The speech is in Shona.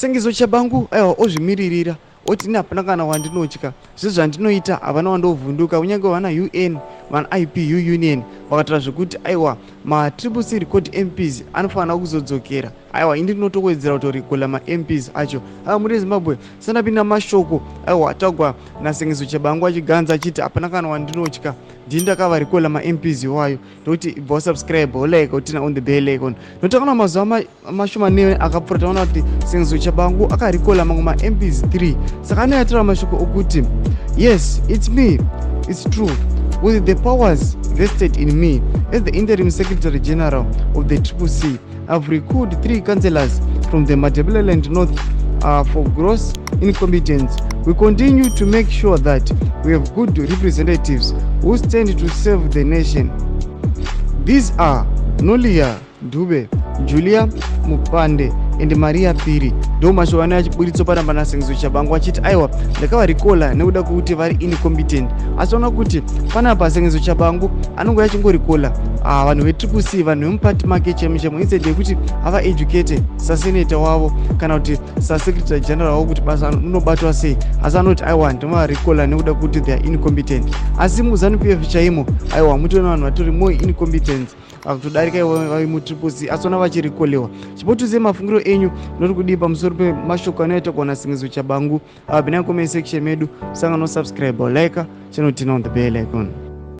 Sengezo Tshabangu ozvimiririra oti hapana kana wandinotya zvezvo zvandinoita havana wandovhunduka kunyange vana UN vana IPU Union vakataura zvekuti aiwa ma-CCC record MPs anofanira kuzodzokera. Aiwa ini ndinotowedzera kutorikola ma-MPs acho. Muri Zimbabwe sandapinda mashoko aiwa atagwa naSengezo Tshabangu achiganza achiti hapana kana wandinotya ndini ndakavarikola ma-MPs iwayo ndokuti ibva subscribe like utina on the bell icon. Notakaona mazuva mashomanene akapfuura taona kuti Sengezo Tshabangu akarikola mamwe ma-MPs 3 saka anoyatira mashoko okuti yes it's me, it's true, with the powers vested in me as the interim secretary general of the CCC, I've recalled 3 councillors from the Matabeleland North for gross incompetence. We continue to make sure that we have good representatives who stand to serve the nation. These are Nolia Dube, Julia Mupande and Maria Piri. Ndo mashoko achiburitso panamba naSengezo Tshabangu achiti aiwa ndakavarikola nekuda kuti vari incompetent. Asi ona kuti panapa Sengezo Tshabangu anongo achingorikola vanhu veCCC, vanhu vemupati make chemichemo instead yekuti ava educated sasenator wavo kana kuti sasecretary general wavo kuti basa unobatwa sei. Asi anoti aiwa ndimavarikola nekuda kuti they are incompetent. Asi muZANU-PF chaimo aiwa mutoona vanhu vatori more incompetent kutodarika vai muCCC asi ona vachirikolewa. Chipotuze mafungiro enyu noti kudii pamusoro pemashoko anoita kuona Sengezo Tshabangu. Binayi comment section medu sanga no subscribe or like channel tina on the bell icon.